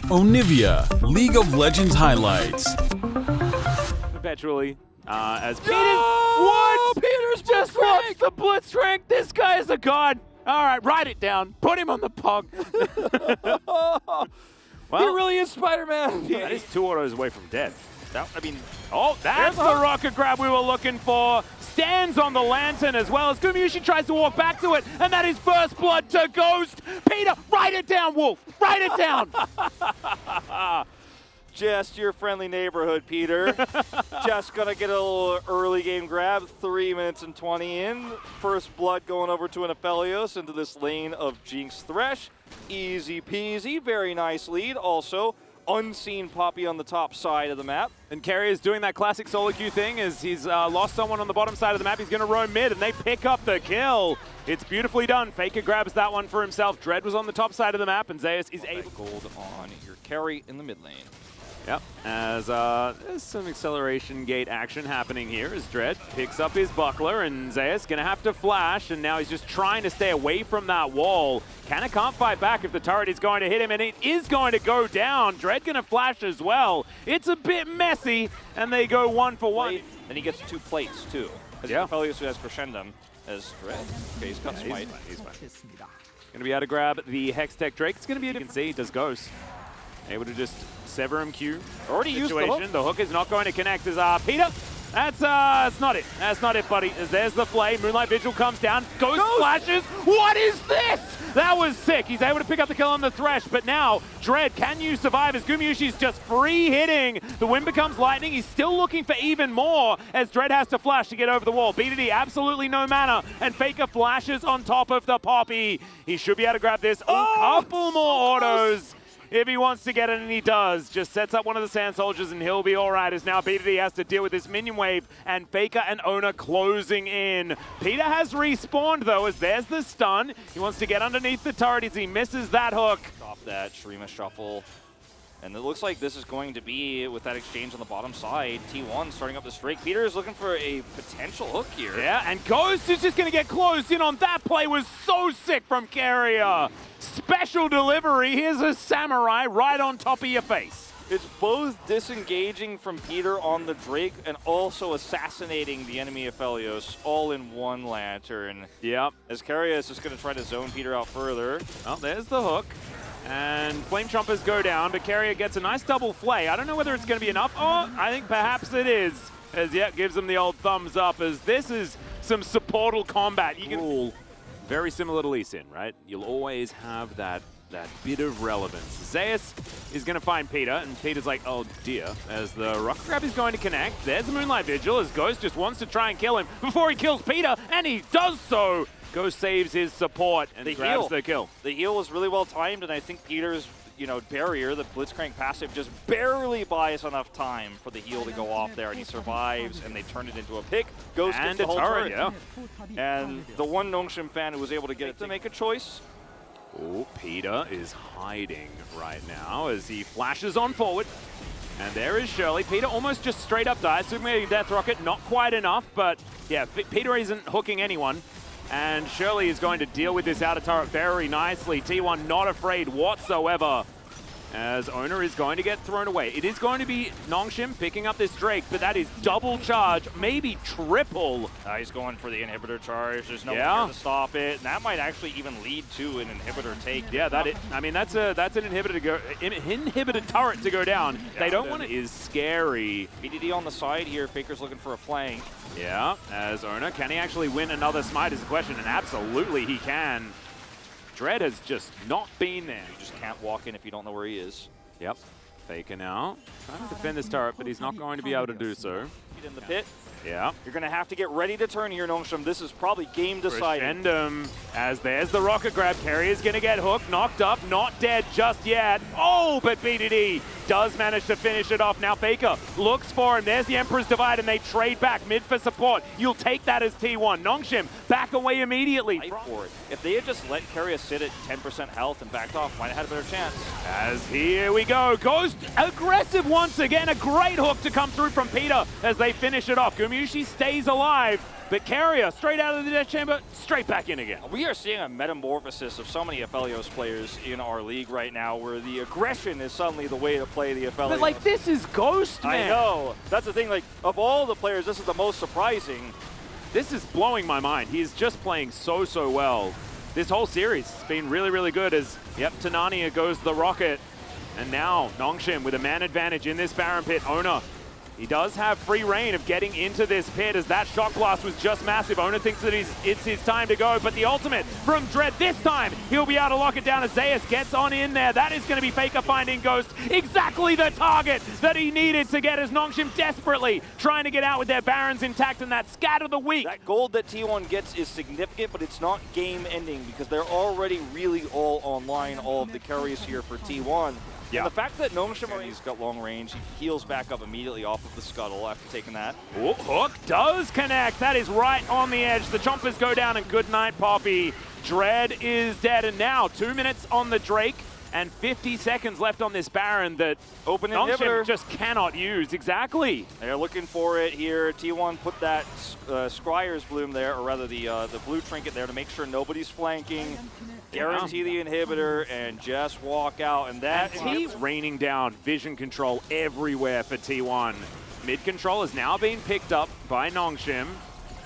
Onivia, League of Legends highlights. Perpetually, as Peter's just lost the Blitzcrank. This guy is a god. All right, write it down. Put him on the pog. Well, he really is Spider-Man. That is 2 autos away from dead. That's There's the rocket grab we were looking for. Stands on the lantern as well as Gumyushi tries to walk back to it, and that is first blood to Ghost. Peter, write it down, Wolf. Write it down. Just your friendly neighborhood, Peter. Just gonna get a little early game grab. 3 minutes and 20 in. First blood going over to an Aphelios into this lane of Jinx Thresh. Easy peasy, very nice lead. Also, unseen Poppy on the top side of the map. And Carrier is doing that classic solo queue thing as he's lost someone on the bottom side of the map. He's going to roam mid, and they pick up the kill. It's beautifully done. Faker grabs that one for himself. Dread was on the top side of the map, and Zeus is able... Gold on your carry in the mid lane. Yep, as there's some acceleration gate action happening here as Dread picks up his buckler, and Zeus gonna have to flash, and now he's just trying to stay away from that wall. Can't fight back if the turret is going to hit him, and it is going to go down. Dread gonna flash as well. It's a bit messy, and they go 1 for 1. And he gets 2 plates too. As Aphelios who has Crescendum as Dread. Okay, he's got Smite. He's fine. Gonna be able to grab the Hextech Drake. It's gonna be, you can see, does Ghost. Able to just sever him Q. Already used the hook. The hook is not going to connect as Peter. That's not it. That's not it, buddy. As there's the flame. Moonlight Vigil comes down. Ghost flashes. What is this? That was sick. He's able to pick up the kill on the Thresh, but now Dread, can you survive as Gumyushi's just free hitting? The wind becomes lightning. He's still looking for even more as Dread has to flash to get over the wall. B2D absolutely no mana, and Faker flashes on top of the Poppy. He should be able to grab this. A couple more autos. If he wants to get it, and he does, just sets up one of the Sand Soldiers, and he'll be all right, as now B2D has to deal with this minion wave, and Faker and Ona closing in. Peter has respawned, though, as there's the stun. He wants to get underneath the turret as he misses that hook. Stop that Shrima shuffle. And it looks like this is going to be, with that exchange on the bottom side, T1 starting up the streak. Peter is looking for a potential hook here. Yeah, and Ghost is just going to get closed in on that play. Was so sick from Carrier. Special delivery. Here's a samurai right on top of your face. It's both disengaging from Peter on the Drake and also assassinating the enemy Aphelios all in one lantern. Yep. As Carrier is just going to try to zone Peter out further. Oh, there's the hook. And Flame Chompers go down, but Carrier gets a nice double flay. I don't know whether it's going to be enough. Oh, I think perhaps it is. As, yeah, gives him the old thumbs up, as this is some supportal combat. You can rule very similar to Lee Sin, right? You'll always have that bit of relevance. Zeus is going to find Peter, and Peter's like, oh dear, as the rocket grab is going to connect. There's the Moonlight Vigil, as Ghost just wants to try and kill him before he kills Peter, and he does so. Ghost saves his support and grabs the kill. The heal was really well timed, and I think Peter's barrier, the Blitzcrank passive, just barely buys enough time for the heal to go off there, and he survives, and they turn it into a pick. Ghost and gets the whole turret. Yeah. And the one Nongshim fan who was able to get it to make a choice. Oh, Peter is hiding right now as he flashes on forward. And there is Shirley. Peter almost just straight up dies. Superman Death Rocket, not quite enough, but yeah, Peter isn't hooking anyone. And Shirley is going to deal with this outer turret very nicely. T1 not afraid whatsoever, as Ona is going to get thrown away. It is going to be Nongshim picking up this Drake, but that is double charge, maybe triple. He's going for the inhibitor charge. There's no one here to stop it. And that might actually even lead to an inhibitor take. Yeah, I mean, that's an inhibitor turret to go down. Yeah, they don't want it. Is scary. BDD on the side here. Faker's looking for a flank. Yeah, as Ona, can he actually win another smite is the question, and absolutely he can. Dread has just not been there. You just can't walk in if you don't know where he is. Yep. Faker now. Trying to defend this turret, but he's not going to be able to do so. In the pit. Yeah. You're going to have to get ready to turn here, Nongshim. This is probably game deciding. Crescendum, as there's the rocket grab. Carrier's going to get hooked, knocked up, not dead just yet. Oh, but BDD does manage to finish it off. Now Faker looks for him. There's the Emperor's Divide, and they trade back mid for support. You'll take that as T1. Nongshim back away immediately. Fight for it. If they had just let Carrier sit at 10% health and backed off, might have had a better chance. As here we go. Ghost aggressive once again. A great hook to come through from Peter as they finish it off. Gumayusi stays alive, but Carrier straight out of the death chamber, straight back in again. We are seeing a metamorphosis of so many Aphelios players in our league right now where the aggression is suddenly the way to play the Aphelios. But like, this is Ghost, man. I know. That's the thing, like, of all the players, this is the most surprising. This is blowing my mind. He's just playing so well. This whole series has been really, really good as, yep, to Narnia goes the rocket. And now Nongshim with a man advantage in this Baron pit. Ona, he does have free reign of getting into this pit as that shock blast was just massive. Ona thinks that it's his time to go, but the ultimate from Dread this time, he'll be able to lock it down as Zeus gets on in there. That is going to be Faker finding Ghost. Exactly the target that he needed to get as Nongshim desperately trying to get out with their Barons intact and that scat of the week. That gold that T1 gets is significant, but it's not game ending because they're already really all online, all of the carries here for T1. Yeah. And the fact that Nongshim, he's got long range, he heals back up immediately off of the scuttle after taking that. Ooh, hook does connect. That is right on the edge. The chompers go down and good night, Poppy. Dread is dead, and now 2 minutes on the Drake and 50 seconds left on this Baron that open Nongshim inhibitor just cannot use. Exactly. They're looking for it here. T1 put that Scryer's Bloom there, or rather the blue trinket there to make sure nobody's flanking. Guarantee the inhibitor and just walk out, and that is raining down vision control everywhere for T1. Mid control is now being picked up by Nongshim.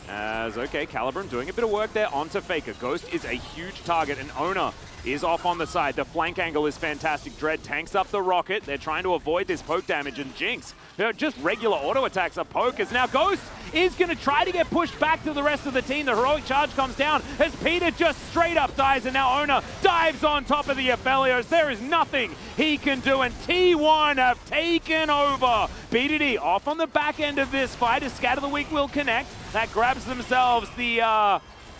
As, okay, Calibrum doing a bit of work there onto Faker. Ghost is a huge target, and Ona is off on the side. The flank angle is fantastic. Dread tanks up the rocket. They're trying to avoid this poke damage, and Jinx, just regular auto attacks are poke, as now Ghost is going to try to get pushed back to the rest of the team. The heroic charge comes down as Peter just straight up dies, and now Ona dives on top of the Aphelios. There is nothing he can do, and T1 have taken over. BDD off on the back end of this fight as Scat of the Week will connect. That grabs themselves the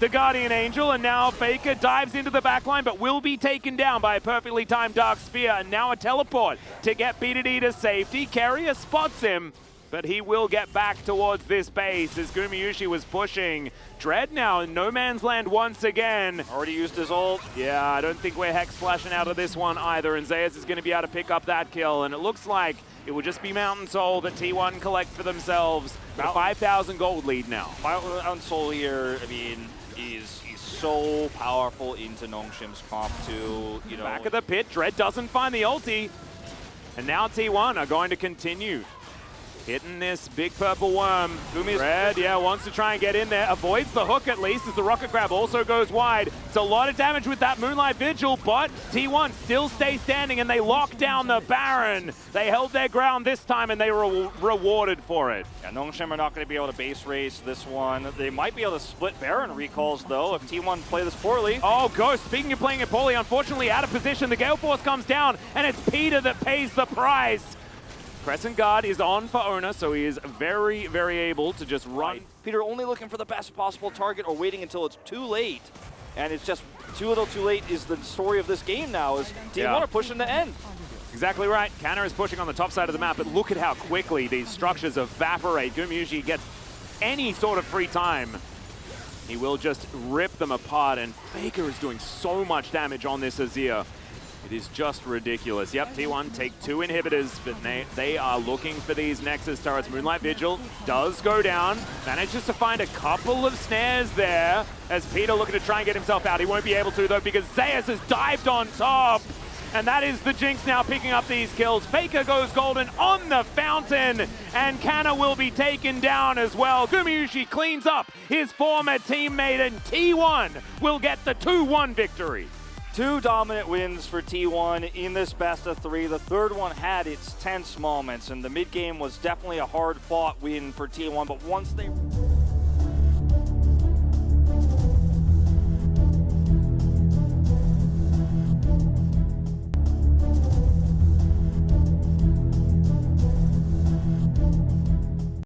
Guardian Angel, and now Faker dives into the backline, but will be taken down by a perfectly timed Dark Spear, and now a teleport to get BDD to safety. Carrier spots him, but he will get back towards this base as Gumayusi was pushing. Dread now in no man's land once again. Already used his ult. Yeah, I don't think we're Hex flashing out of this one either, and Zeus is going to be able to pick up that kill, and it looks like it will just be Mountain Soul that T1 collect for themselves. A 5,000 gold lead now. Mountain Soul here, I mean, he's so powerful into Nongshim's comp too. You know, back of the pit, Dread doesn't find the ulti. And now T1 are going to continue hitting this big purple worm. Dread, yeah, wants to try and get in there. Avoids the hook at least as the rocket grab also goes wide. It's a lot of damage with that Moonlight Vigil, but T1 still stays standing and they lock down the Baron. They held their ground this time and they were rewarded for it. Yeah, Nongshim are not going to be able to base race this one. They might be able to split Baron recalls though if T1 play this poorly. Oh, Ghost, speaking of playing it poorly, unfortunately out of position. The Gale Force comes down and it's Peter that pays the price. Crescent Guard is on for Ona, so he is very, very able to just run. Peter only looking for the best possible target or waiting until it's too late. And it's just too little too late is the story of this game now, is T1 are pushing the end. Exactly right. Canna is pushing on the top side of the map, but look at how quickly these structures evaporate. Gumayusi gets any sort of free time. He will just rip them apart, and Faker is doing so much damage on this Azir. It is just ridiculous. Yep, T1 take 2 inhibitors, but they are looking for these Nexus turrets. Moonlight Vigil does go down. Manages to find a couple of snares there as Peter looking to try and get himself out. He won't be able to though because Zeus has dived on top. And that is the Jinx now picking up these kills. Faker goes golden on the fountain, and Canna will be taken down as well. Gumayusi cleans up his former teammate, and T1 will get the 2-1 victory. 2 dominant wins for T1 in this best of 3. The third one had its tense moments, and the mid game was definitely a hard-fought win for T1, but once they...